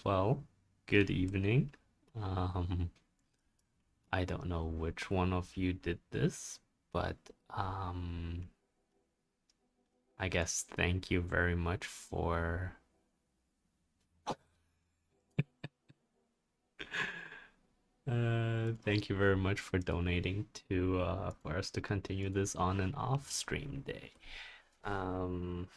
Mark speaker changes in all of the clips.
Speaker 1: Well, good evening. Um, I don't know which one of you did this, but um, I guess thank you very much for thank you very much for donating to for us to continue this on and off stream day. Um,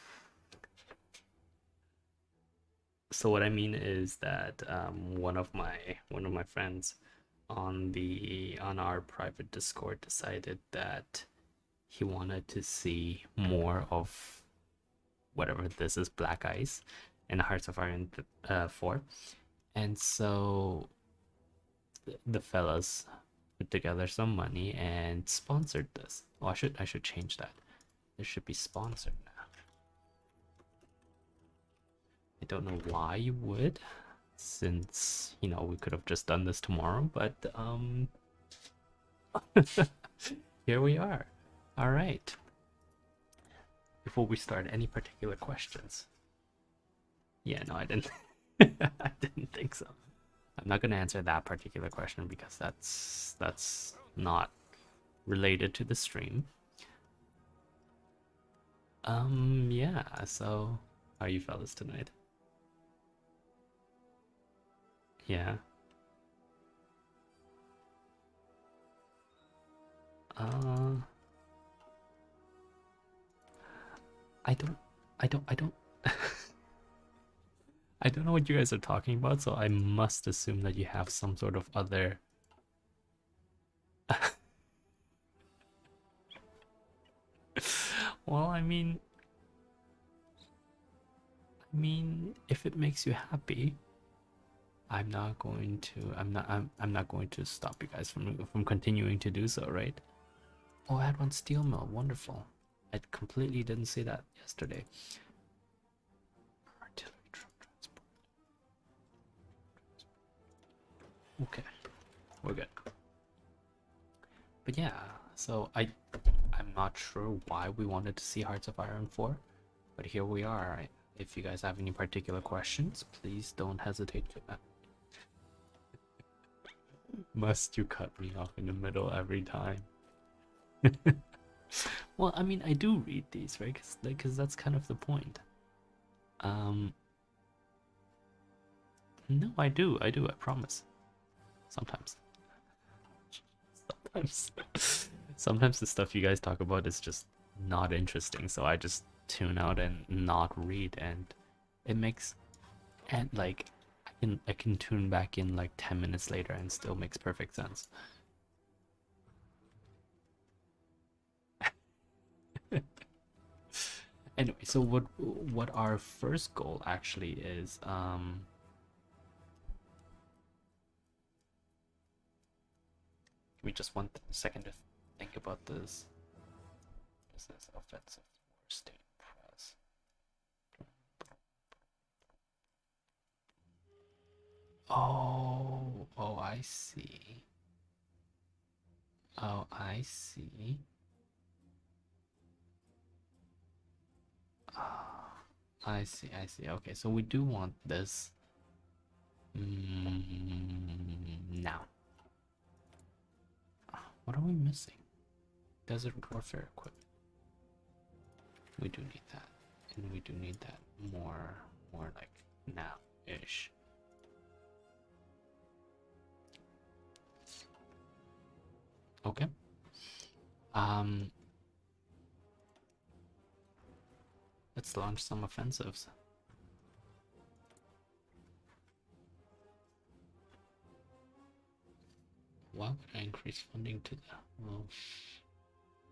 Speaker 1: so what I mean is that one of my friends on our private Discord decided that he wanted to see more of whatever this is, Black Ice and Hearts of Iron 4. And so the fellas put together some money and sponsored this. Oh, I should change that. This should be sponsored now. I don't know why you would, since we could have just done this tomorrow, but here we are. All right. Before we start, any particular questions? Yeah, no, I didn't. I didn't think so. I'm not gonna answer that particular question because that's not related to the stream. Yeah. So, how are you fellas tonight? Yeah. Uh, I don't, I don't. I don't know what you guys are talking about, so I must assume that you have some sort of other. Well, I mean, if it makes you happy, I'm not going to. I'm not going to stop you guys from continuing to do so, right? Oh, I had one steel mill. Wonderful. I completely didn't see that yesterday. Artillery truck transport. Okay, we're good. But yeah, so I'm not sure why we wanted to see Hearts of Iron 4, but here we are. If you guys have any particular questions, please don't hesitate to. Must you cut me off in the middle every time? Well, I mean, I do read these, right? Because that's kind of the point. Um, no, I promise. Sometimes. Sometimes. Sometimes the stuff you guys talk about is just not interesting, so I just tune out and not read, and it makes and like I can tune back in like 10 minutes later and still makes perfect sense. Anyway, so what our first goal actually is, give me just 1 second to think about this. This is offensive war state press. Oh, I see. Oh, I see. Ah, I see. Okay, so we do want this. Now, what are we missing? Desert warfare equipment. We do need that, and we do need that more like now-ish. Okay. Um, let's launch some offensives. Why would I increase funding to the? Well,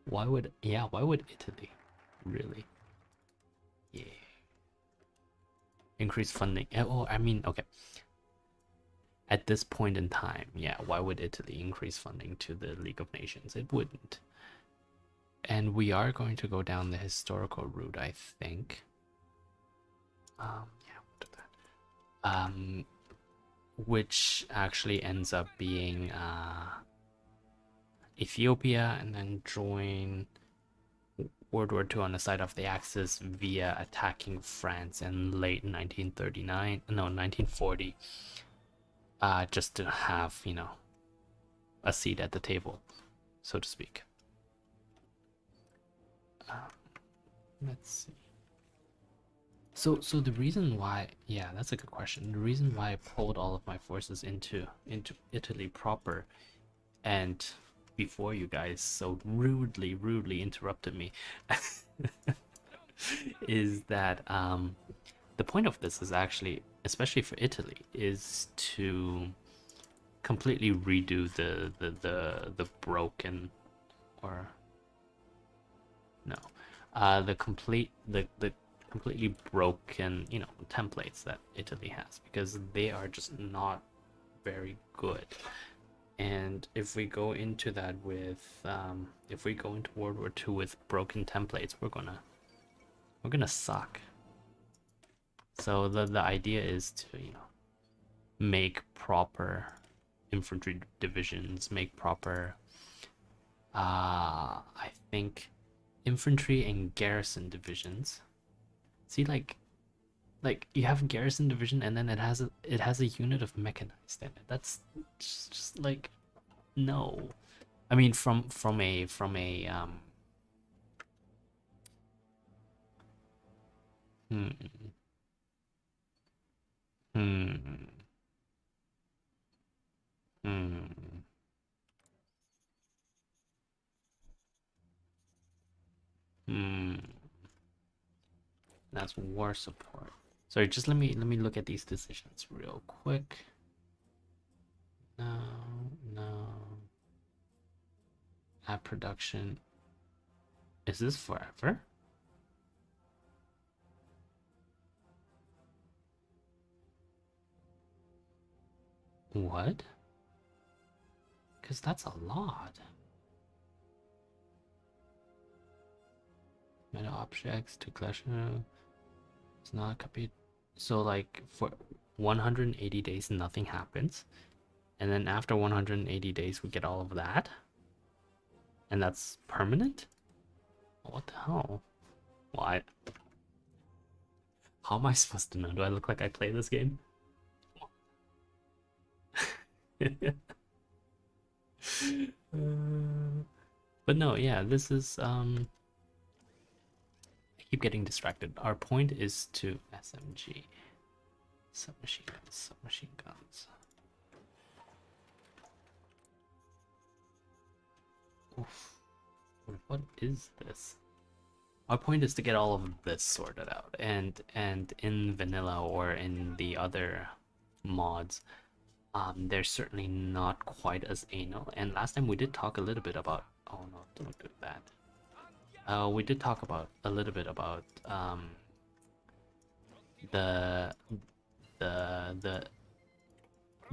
Speaker 1: why would Italy? Really? Yeah. Increase funding. Oh, I mean, okay. At this point in time, yeah, why would Italy increase funding to the League of Nations? It wouldn't. And we are going to go down the historical route, I think. Yeah, we'll do that. Which actually ends up being Ethiopia, and then join World War II on the side of the Axis via attacking France in late 1939, no, 1940, just to have, a seat at the table, so to speak. Let's see. So the reason why, yeah, that's a good question. The reason why I pulled all of my forces into Italy proper, and before you guys so rudely interrupted me, is that the point of this is actually, especially for Italy, is to completely redo the broken, or no, the completely broken, templates that Italy has, because they are just not very good. And if we go into that with, if we go into World War II with broken templates, we're gonna suck. So the idea is to, make proper infantry divisions, make proper, I think, infantry and garrison divisions. See, like you have a garrison division, and then it has a unit of mechanized in it. That's just like, no. I mean, from a hmm hmm hmm hmm that's war support. Sorry, just let me look at these decisions real quick. No, no. Add production. Is this forever? What? Because that's a lot. Meta objects to collection. It's not copied. So like for 180 days, nothing happens. And then after 180 days, we get all of that. And that's permanent? What the hell? Why? How am I supposed to know? Do I look like I play this game? But no, yeah, this is I keep getting distracted. Our point is to SMG. Submachine guns, submachine guns. Oof. What is this? Our point is to get all of this sorted out, and in vanilla or in the other mods, they're certainly not quite as anal. And last time we did talk a little bit about, oh no, don't do that. We did talk about a little bit about the the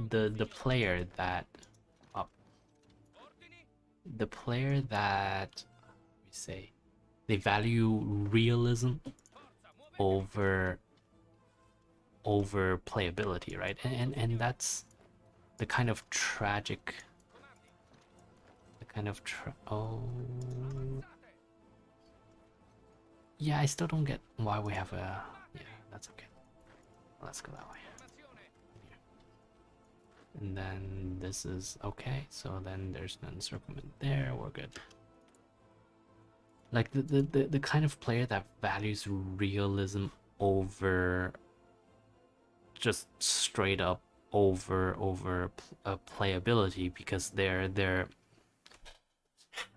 Speaker 1: the player that the player that we say they value realism over playability, right? And that's the kind of tragic, oh yeah, I still don't get why we have a, yeah, that's okay. Let's go that way. And then this is okay, so then there's an encirclement there, we're good. Like the kind of player that values realism over just straight up over playability, because they're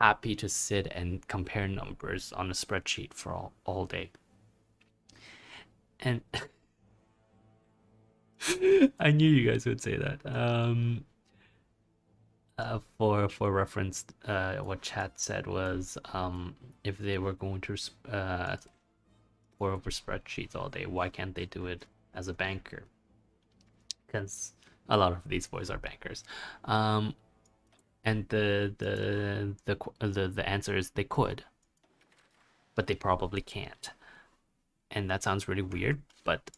Speaker 1: happy to sit and compare numbers on a spreadsheet for all day. And I knew you guys would say that. For reference, what chat said was, if they were going to pour over spreadsheets all day, why can't they do it as a banker? Because a lot of these boys are bankers. And the answer is they could, but they probably can't. And that sounds really weird, but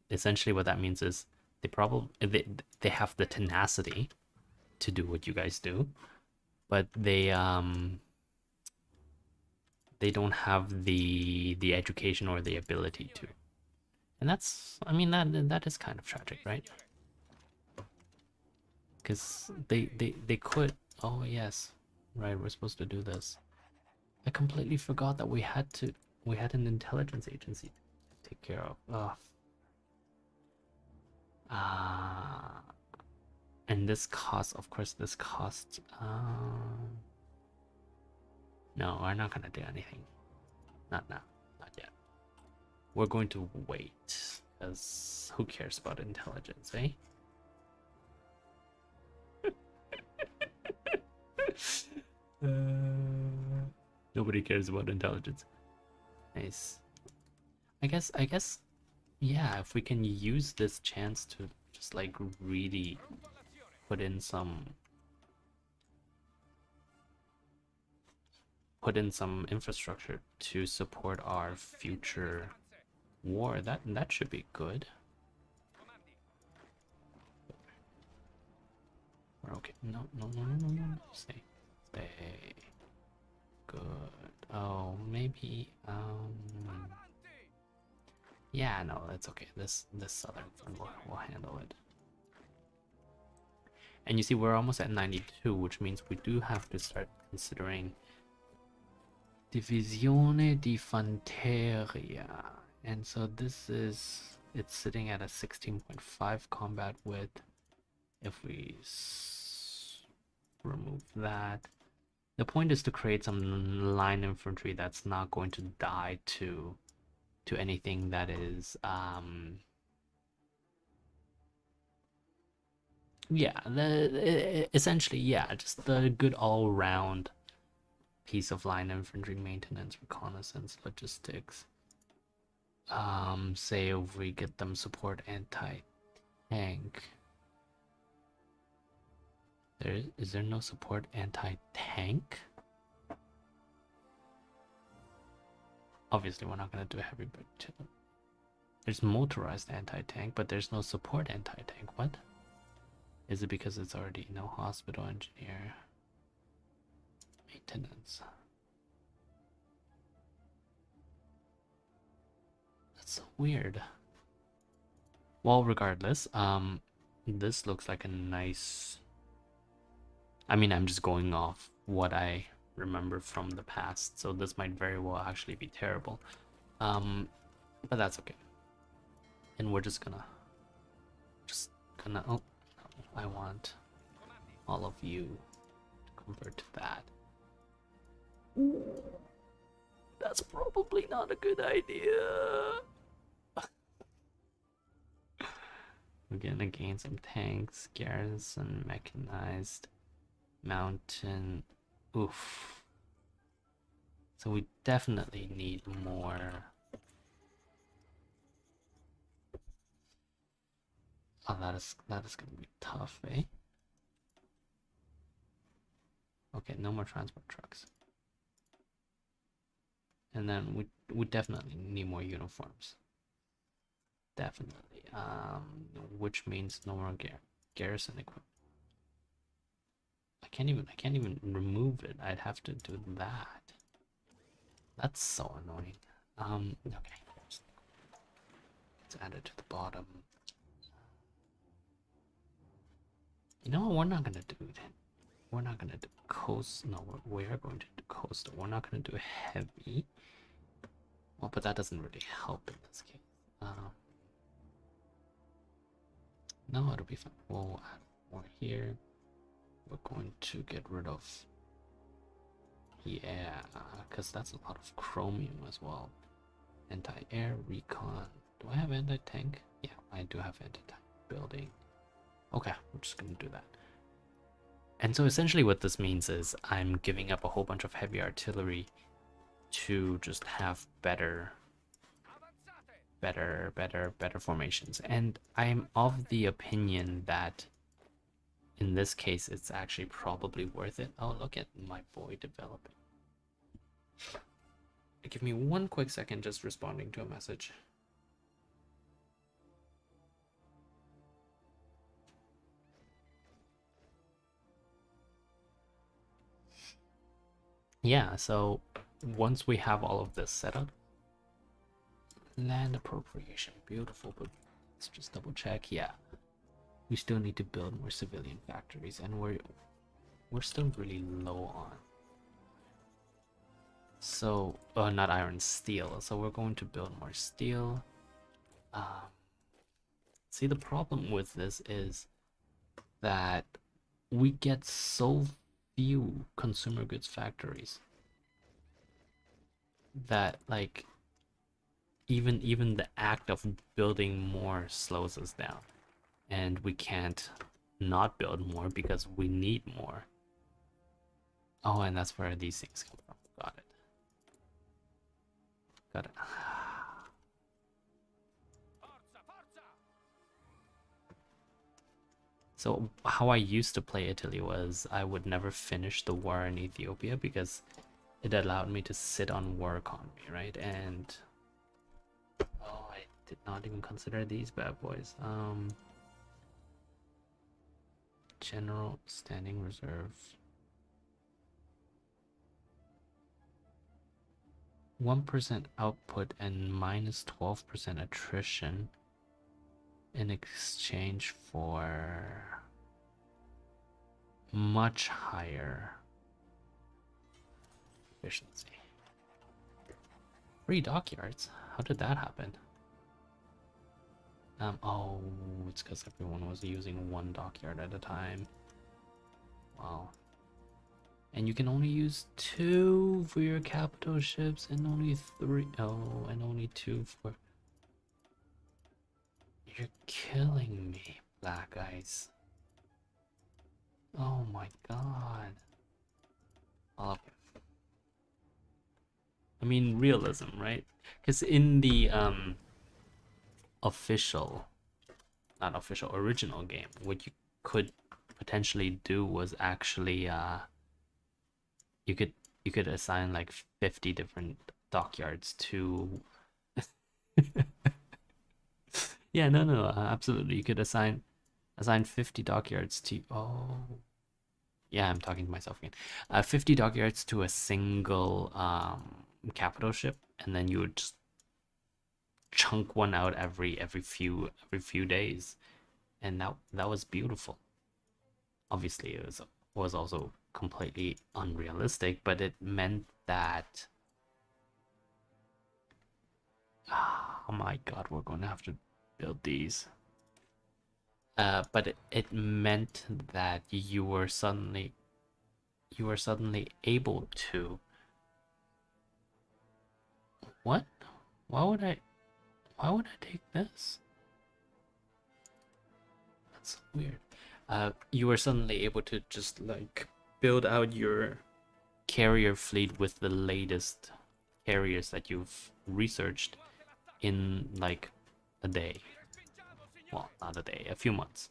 Speaker 1: essentially what that means is they have the tenacity to do what you guys do, but they don't have the education or the ability to. And that's, I mean, that is kind of tragic, right? Because they could. Oh yes, right. We're supposed to do this. I completely forgot that we had an intelligence agency to take care of. Uh, and this costs, of course, this costs. No, we're not gonna do anything. Not now. Not yet. We're going to wait, because who cares about intelligence, eh? Nobody cares about intelligence. Nice. I guess, yeah, if we can use this chance to just like really put in some infrastructure to support our future war, that should be good. We're okay. No, no, no, no, no, no, no. Stay. Stay. Good. Oh, maybe, yeah, no, that's okay. This southern front will handle it. And you see, we're almost at 92, which means we do have to start considering Divisione di Fanteria. And so this is, it's sitting at a 16.5 combat width. If we remove that, the point is to create some line infantry that's not going to die to anything that is yeah, essentially, yeah, just the good all-round piece of line infantry maintenance, reconnaissance, logistics. Say if we get them support anti-tank. Is there no support anti-tank? Obviously, we're not gonna do heavy artillery. There's motorized anti-tank, but there's no support anti-tank. What? Is it because it's already no hospital engineer maintenance? That's so weird. Well, regardless, this looks like a nice. I mean, I'm just going off what I remember from the past, so this might very well actually be terrible. But that's okay. And we're just gonna oh no, I want all of you to convert to that. That's probably not a good idea. We're gonna gain some tanks, garrison, mechanized, mountain. Oof. So we definitely need more. Oh, that is gonna be tough, eh? Okay, no more transport trucks. And then we definitely need more uniforms. Definitely. Which means no more garrison equipment. I can't even remove it. I'd have to do that. That's so annoying. Okay. Let's add it to the bottom. You know what? We're not gonna do it. We're not gonna do coast. No, we are going to do coastal. We're not gonna do heavy. Well, but that doesn't really help in this case. No, it'll be fine. We'll add more here. We're going to get rid of, yeah, because that's a lot of chromium as well. Anti-air, recon. Do I have anti-tank? Yeah, I do have anti-tank building. Okay, we're just gonna do that. And so essentially what this means is I'm giving up a whole bunch of heavy artillery to just have better formations. And I'm of the opinion that in this case it's actually probably worth it. Oh, look at my boy developing. Give me one quick second, just responding to a message. Yeah, so once we have all of this set up, land appropriation, beautiful, but let's just double check. Yeah, we still need to build more civilian factories, and we're still really low on. So, not iron, steel. So we're going to build more steel. See, the problem with this is that we get so few consumer goods factories that like even the act of building more slows us down, and we can't not build more because we need more. Oh, and that's where these things come from. Got it. Got it. So how I used to play Italy was I would never finish the war in Ethiopia because it allowed me to sit on war economy, right? And oh, I did not even consider these bad boys. General standing reserve. 1% output and minus 12% attrition in exchange for much higher efficiency. Free dockyards? How did that happen? Oh, it's because everyone was using one dockyard at a time. Wow. And you can only use 2 for your capital ships and only 3. Oh, and only 2 for. You're killing me, black ice. Oh my god. Okay. I mean, realism, right? Because in the official, not official, original game, what you could potentially do was actually you could assign like 50 different dockyards to. Yeah, no, absolutely. You could assign 50 dockyards to. Oh, yeah, I'm talking to myself again. 50 dockyards to a single capital ship, and then you would just chunk one out every few days, and that was beautiful. Obviously, it was also completely unrealistic, but it meant that. Oh my god, we're gonna have to build these. But it meant that you were suddenly able to. What? Why would I take this? That's so weird. You were suddenly able to just like build out your carrier fleet with the latest carriers that you've researched in like a day. Well, not a day, a few months.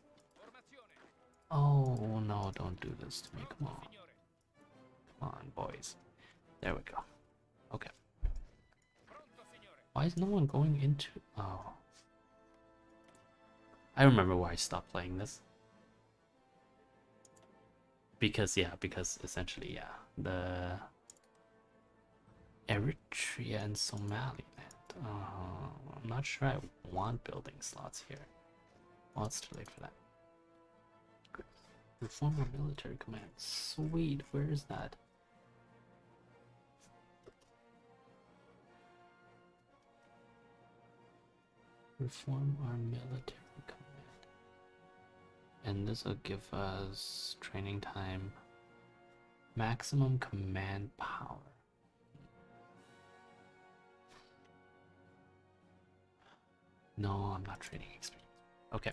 Speaker 1: Oh no, don't do this to me. Come on. Come on, boys. There we go. Okay. Why is no one going into... Oh. I remember why I stopped playing this. Because essentially, yeah, the Eritrea and Somaliland. I'm not sure I want building slots here. Well, it's too late for that. Reform our military command. Sweet, where is that? Reform our military command. And this will give us training time. Maximum command power. No, I'm not trading experience. Okay.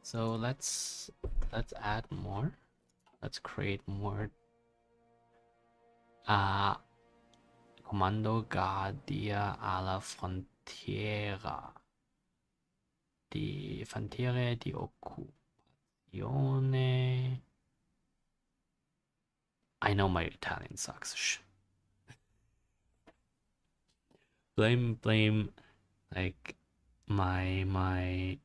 Speaker 1: So let's add more. Let's create more Comando Guardia alla Frontiera. Di Frontiere di Occupazione. I know my Italian sucks. Shh. Blame like my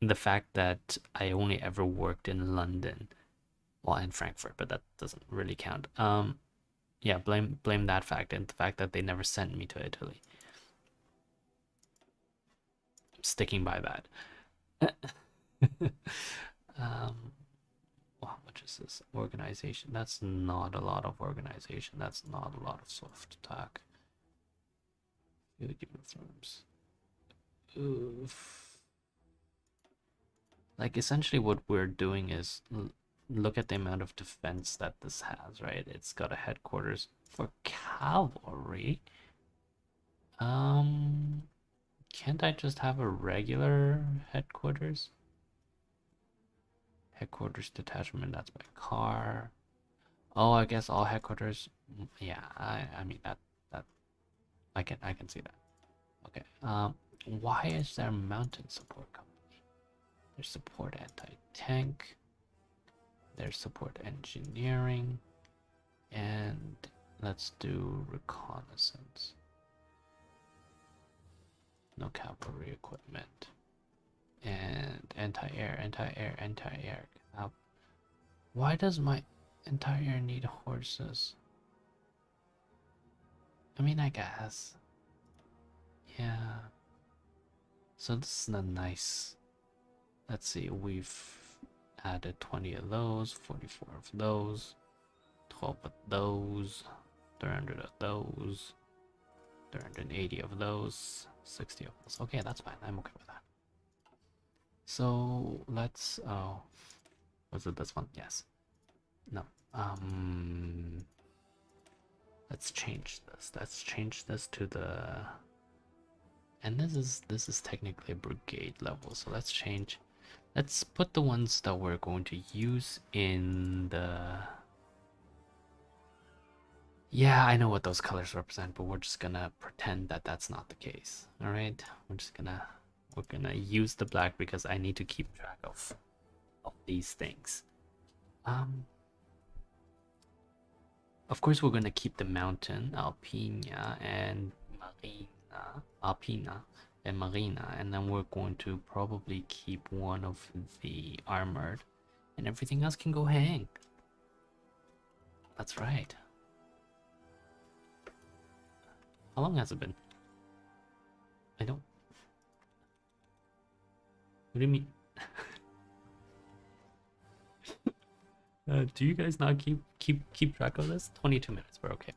Speaker 1: the fact that I only ever worked in London, well, in Frankfurt, but that doesn't really count. Yeah, blame that fact and the fact that they never sent me to Italy. I'm sticking by that. um, how much is this organization? That's not a lot of organization. That's not a lot of soft attack. Field uniforms. Oof. Like essentially what we're doing is look at the amount of defense that this has, right? It's got a headquarters for cavalry. Can't I just have a regular headquarters? Headquarters detachment, that's by car. Oh, I guess all headquarters. Yeah, I mean that I can see that. Okay. Why is there mountain support company? There's support anti-tank. There's support engineering, and let's do reconnaissance. No cavalry equipment. And anti-air, anti-air, anti-air. Why does my anti-air need horses? I mean, I guess. Yeah. So this is a nice. Let's see, we've added 20 of those, 44 of those, 12 of those, 300 of those, 380 of those, 60 of those. Okay, that's fine. I'm okay with that. So let's. Oh, was it this one? Yes. No. Let's change this. Let's change this to the. And this is technically a brigade level. So let's change. Let's put the ones that we're going to use in the. Yeah, I know what those colors represent, but we're just gonna pretend that that's not the case. All right, we're gonna use the black because I need to keep track of these things. Of course, we're gonna keep the mountain, Alpina and Marina, Alpina and Marina, and then we're going to probably keep one of the armored, and everything else can go hang. That's right. How long has it been? I don't. What do you mean? Do you guys not keep track of this? 22 minutes. We're okay.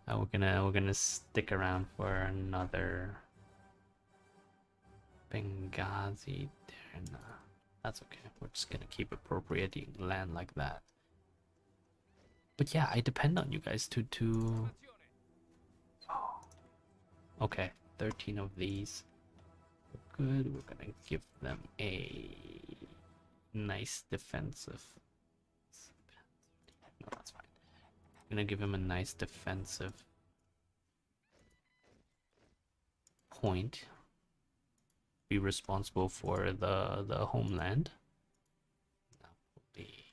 Speaker 1: We're gonna stick around for another Benghazi. That's okay. We're just gonna keep appropriating land like that. But yeah, I depend on you guys to. Oh, okay, 13 of these. Good. We're gonna give them a nice defensive. No, that's fine. I'm gonna give him a nice defensive point. Be responsible for the homeland. That will be.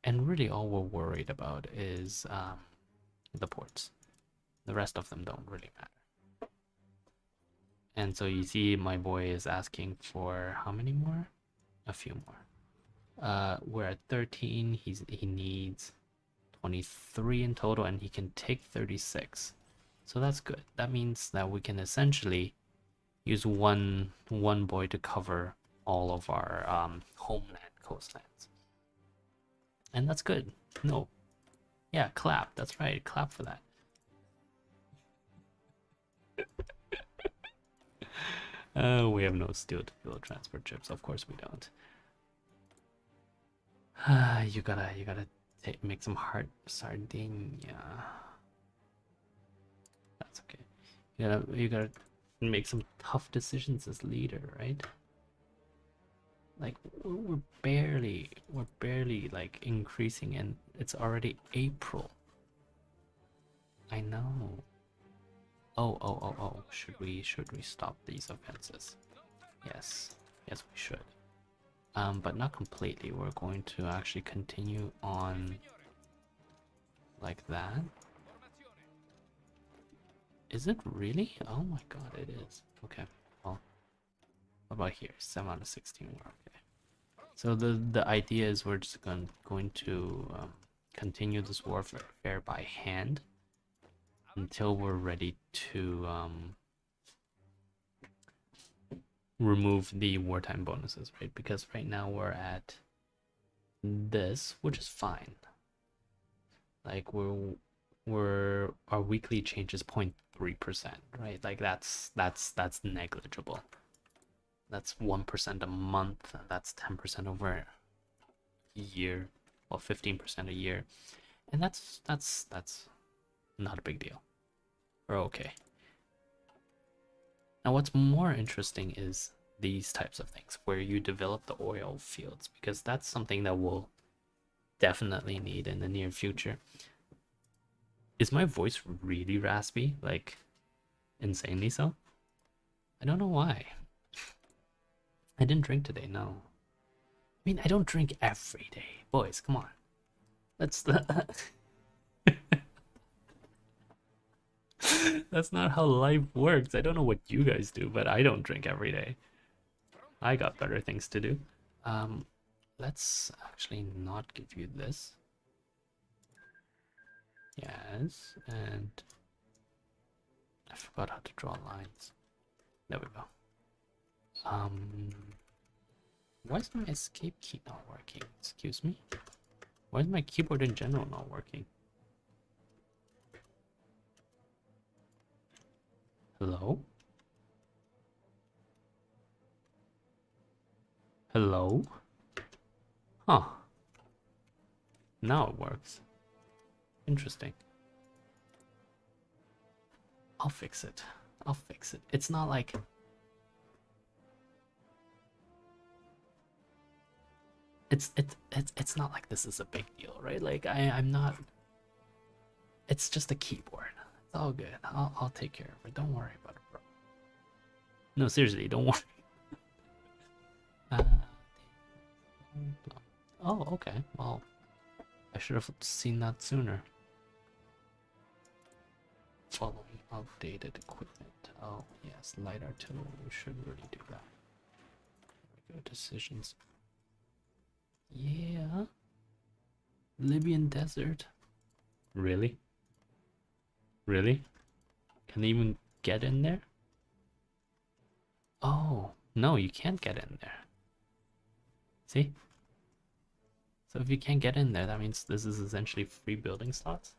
Speaker 1: And really, all we're worried about is the ports. The rest of them don't really matter. And so you see, my boy is asking for how many more? A few more. We're at 13. He needs 23 in total, and he can take 36. So that's good. That means that we can essentially use one boy to cover all of our homeland coastlands, and that's good. No, yeah, clap. That's right. Clap for that. We have no steel to build transport ships. Of course we don't. You gotta make some hard Sardinia. That's okay. You gotta make some tough decisions as leader, right? Like we're barely like increasing, and it's already April. I know. Oh. Should we stop these offenses? Yes. Yes, we should. But not completely. We're going to actually continue on like that. Is it really? Oh my god, it is. Okay. Well, what about here? 7 out of 16. We're okay. So the idea is we're just going to continue this warfare by hand until we're ready to remove the wartime bonuses, right? Because right now we're at this, which is fine. Like our weekly change is 0.3%, right? Like that's negligible. That's 1% a month. That's 10% over a year, well, 15% a year, and that's not a big deal. We're okay. Now, what's more interesting is these types of things where you develop the oil fields, because that's something that we'll definitely need in the near future. Is my voice really raspy? Like, insanely so? I don't know why. I didn't drink today, no. I mean, I don't drink every day. Boys, come on. That's that's not how life works. I don't know what you guys do, but I don't drink every day. I got better things to do. Let's actually not give you this. Yes, and I forgot how to draw lines. There we go. Why is my escape key not working? Excuse me? Why is my keyboard in general not working? Hello? Hello? Huh. Now it works. Interesting. I'll fix it. I'll fix it. It's not like... It's not like this is a big deal, right? Like I'm not... It's just a keyboard. It's all good. I'll take care of it. Don't worry about it, bro. No, seriously, don't worry. Oh, okay. Well, I should have seen that sooner. Following outdated equipment. Oh, yes, light artillery. We should really do that. There we go. Decisions. Yeah. Libyan desert. Really? Really? Can they even get in there? Oh, no, you can't get in there. See? So if you can't get in there, that means this is essentially free building slots?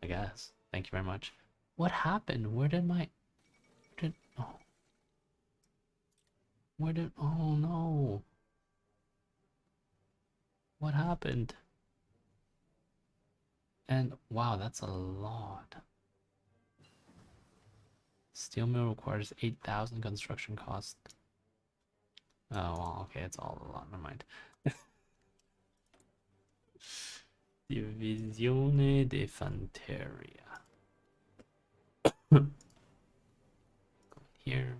Speaker 1: I guess. Thank you very much. What happened? Where did my... oh. Oh no. What happened? And wow, that's a lot. Steel mill requires 8,000 construction cost. Oh, well, okay, it's all a lot. Never mind. Divisione de Fanteria. Here.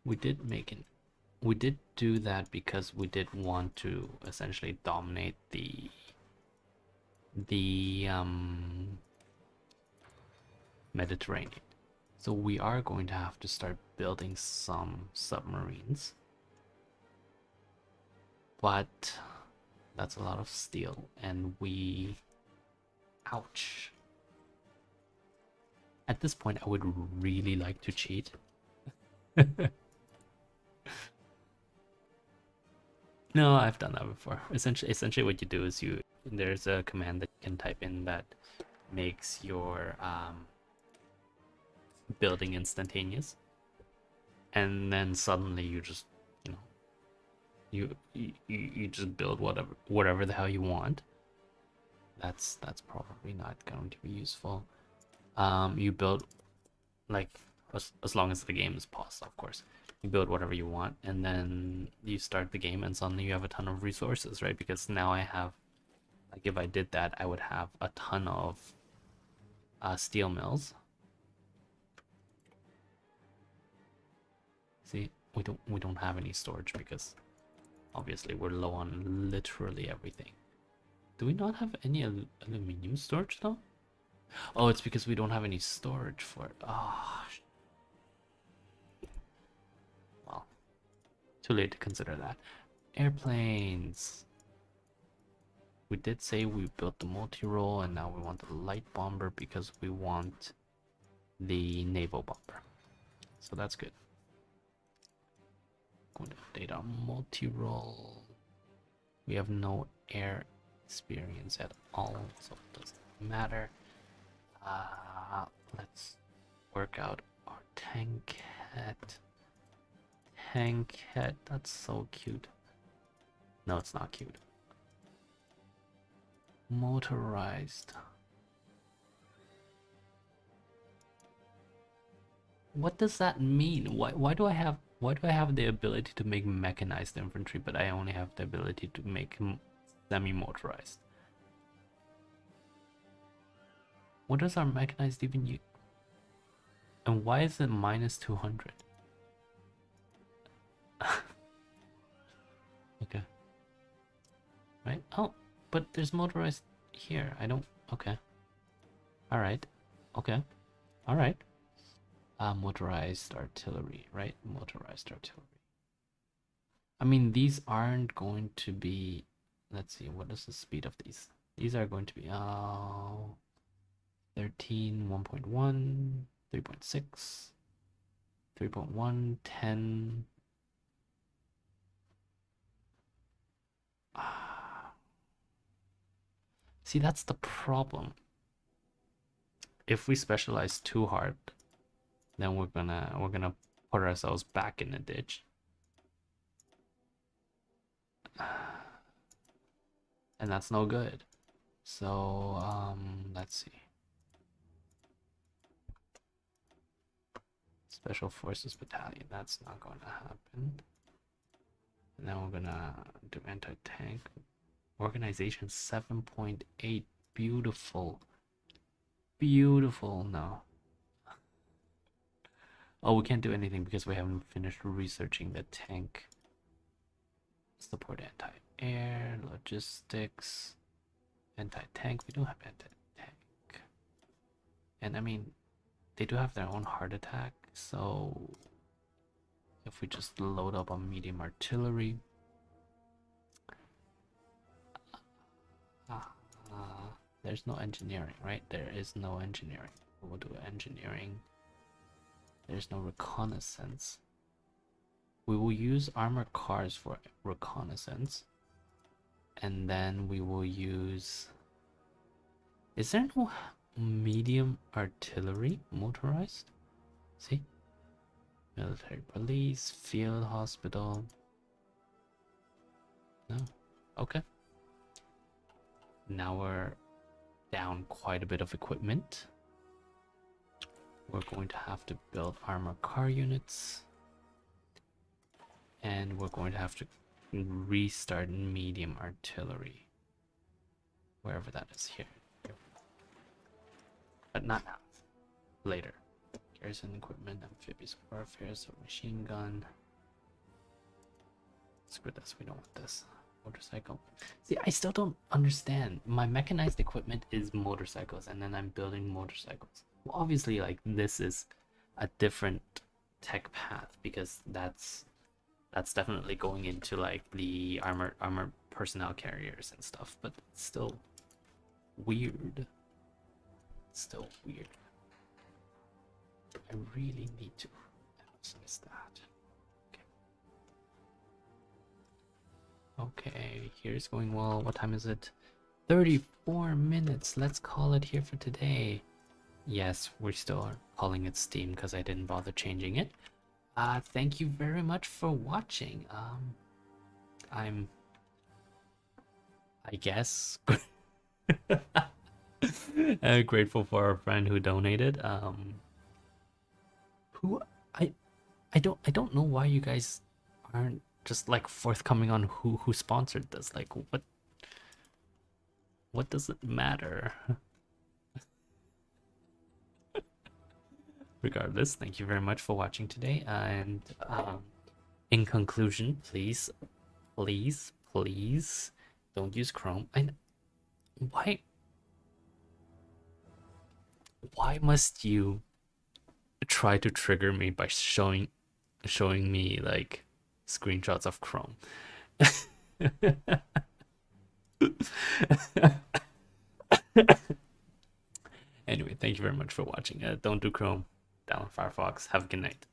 Speaker 1: We did do that because we did want to essentially dominate the Mediterranean. So we are going to have to start building some submarines. But that's a lot of steel, and we... ouch. At this point, I would really like to cheat. No, I've done that before. Essentially what you do is there's a command that you can type in that makes your building instantaneous, and then suddenly you just, you just build whatever the hell you want. That's probably not going to be useful. You build, like, as long as the game is paused, of course. You build whatever you want, and then you start the game, and suddenly you have a ton of resources, right? Because now I have, like, if I did that, I would have a ton of steel mills. See, we don't have any storage because obviously we're low on literally everything. Do we not have any aluminium storage though? Oh, it's because we don't have any storage for it. Oh, Too late to consider that. Airplanes. We did say we built the multi-role, and now we want the light bomber because we want the naval bomber. So that's good. Going to update our multi-role. We have no air experience at all, so it doesn't matter. Let's work out our tank head. Tank head, that's so cute. No, it's not cute. Motorized. What does that mean? Why do I have the ability to make mechanized infantry, but I only have the ability to make semi-motorized? What does our mechanized even use? And why is it minus 200? Okay. Right? Oh, but there's motorized here. I don't... Okay. Alright. Okay. Alright. Motorized artillery, right? Motorized artillery. I mean, these aren't going to be... Let's see, what is the speed of these? These are going to be 13, 1.1, 3.6, 3.1, 10. See, that's the problem. If we specialize too hard, then we're gonna put ourselves back in the ditch. And that's no good. So let's see. Special Forces Battalion, that's not going to happen. And then we're gonna do anti-tank. Organization 7.8. Beautiful. Beautiful. No. Oh, we can't do anything because we haven't finished researching the tank. Support anti-air, logistics, anti-tank. We don't have anti-tank. And I mean, they do have their own heart attack, so if we just load up on medium artillery. There's no engineering, right? There is no engineering. We'll do engineering. There's no reconnaissance. We will use armored cars for reconnaissance. And then we will use... Is there no medium artillery motorized? See? Military police, field hospital. No? Okay. Now we're down quite a bit of equipment. We're going to have to build armored car units. And we're going to have to restart medium artillery. Wherever that is here. But not now. Later. Garrison equipment, amphibious warfare, so machine gun. Screw this, we don't want this. Motorcycle. See, I still don't understand. My mechanized equipment is motorcycles, and then I'm building motorcycles. Well, obviously, like, this is a different tech path because that's definitely going into like the armored personnel carriers and stuff, but it's still weird. Still weird. I really need to emphasize that. Okay, here's going well. What time is it? 34 minutes. Let's call it here for today. Yes, we're still calling it Steam because I didn't bother changing it. Thank you very much for watching. I'm, I guess, grateful for our friend who donated. Who I don't know why you guys aren't just like forthcoming on who sponsored this. Like, what does it matter? Regardless, thank you very much for watching today, and in conclusion, please don't use Chrome. And why must you try to trigger me by showing me like screenshots of Chrome. Anyway, thank you very much for watching. Don't do Chrome, download Firefox. Have a good night.